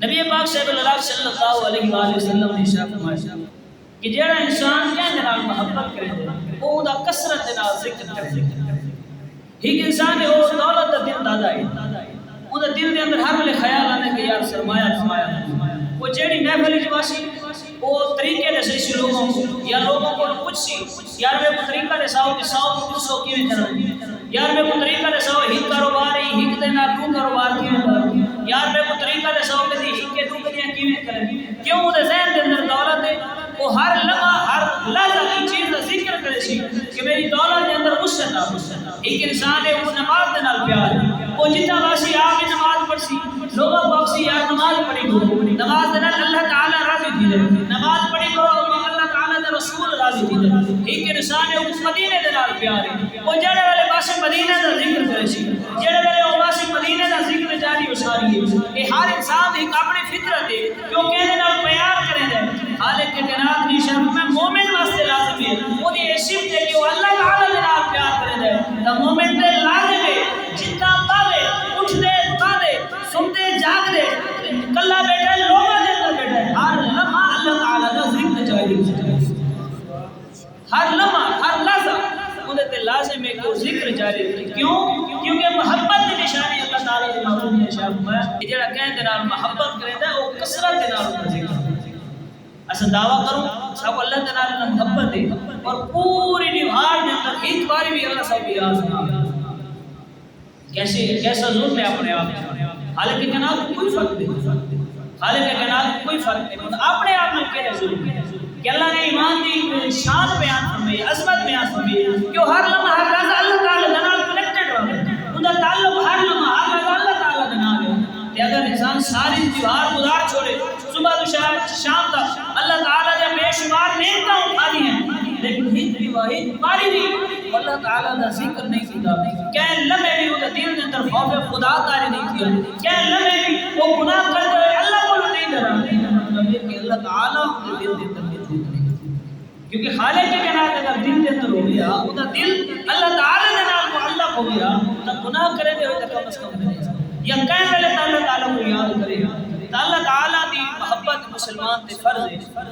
نبی پاک صلی اللہ علیہ وآلہ وسلم نے ارشاد فرمایا کہ جڑا انسان کہندے نال محبت کرے او دا کثرت دے نال ذکر کرے. ایک انسان ہے او دولت دا دل دادا ہے، او دا دل دے اندر ہر ویلے خیال آندا کہ یار سرمایہ کمایا. وہ جیڑی محفل وچ واسی او طریقے دے صحیح لوگوں کو یا لوگوں کو کچھ سی یار میں کو طریقہ دے ساو کہ 100 کیویں کرنا، یار میں کو طریقہ دے ساو ہی کاروبار ہے ہی دے نال تو کاروبار کیویں کرنا، یار میں کو طریقہ دے ساو کہ ہی کے تو کدیاں کیویں کرنا. کیوں دے ذہن دے اندر دولت ہے، وہ ہر لمحہ ہر لحظہ کی چیز دا ذکر کرے سی کہ میری دولت دے اندر مستقبل. ایک انسان ہے وہ نماز دے نال پیار ہے، وہ جتنا واسی آپ نماز پڑھ سی لوگوں کو اکسی یار نماز پڑھی کرو، نماز دے نال اللہ تعالی راضی تھی، نماز پڑھی کرو اللہ تعالی دے رسول راضی تھی. ایک انسان ہے وہ مدینے دے نال پیار ہے، وہ جڑے والے پاسے مدینے دا ذکر کرے سی، جڑے والے او پاسے مدینے دا ذکر جاری وساری ہے. یہ ہر انسان ایک اپنی فطرت ہے جو کہنے نال پیار کرے دے. خالق کے جناب کی شرف میں مومن واسطے لازم ہے وہ دی صفت ہے کہ وہ اللہ تعالی دے نال پیار کرے دے. تا مومن تے لازم ہے جتنا پاوے اٹھ دے پاوے سنتے جاگ دے کلا بیٹھے لوگوں دے اندر بیٹھے ہر لمحہ اللہ تعالی دا ذکر جاری ہے. ہر لمحہ ہر لحظہ اودے تے لازم ہے کہ وہ ذکر جاری رکھے. کیوں؟ کیونکہ محبت دی نشانی اللہ تعالی دے محبوب نے ارشاد فرمایا کہ جڑا کہندے نال محبت کریندا ہے وہ کثرت دے نال ذکر. اسا دعویٰ کروں سب اللہ تعالی نے محبت ہے اور پوری نہار دے اندر ایک بار بھی اللہ سب یاد نہیں. کیسا ظلم ہے اپنے آپ، حالانکہ جناب کوئی فرق نہیں، حالانکہ جناب کوئی فرق نہیں، اپنے آپ میں کہنے ظلم ہے کہ اللہ نے ایمان دی شان بیان فرمائی، عظمت بیان فرمائی کہ ہر لمحہ ہر لحظہ اللہ تعالی دے نال کنیکٹڈ رہے، ان دا تعلق ہر لمحہ ہر لحظہ اللہ تعالی دے نال ہے. تے اگر انسان ساری تیوہار گزار چھوڑے صبح تو شام تک اللہ تعالی دے بے شمار نعمتاں اٹھا دی ہیں لیکن ہندی واحد ماری نہیں اللہ تعالی دا ذکر نہیں کیتا، کہ لمحے بھی وہ دل دے اندر خوف خدا تعالی نہیں کیا، کہ لمحے بھی وہ گناہ کرتے ہوئے اللہ کو نہیں ڈرا. مطلب یہ کہ اللہ تعالی دے دل دے اندر کیونکہ خالق کے جناب اگر دل دے اندر ہو گیا وہ دل اللہ تعالی دے نال معلق ہو گیا تو گناہ کرے دے ہوئے کم از کم نہیں یا کہیں پہلے اللہ تعالی کو یاد کرے. اللہ تعالی دی محبت مسلمان تے فرض ہے.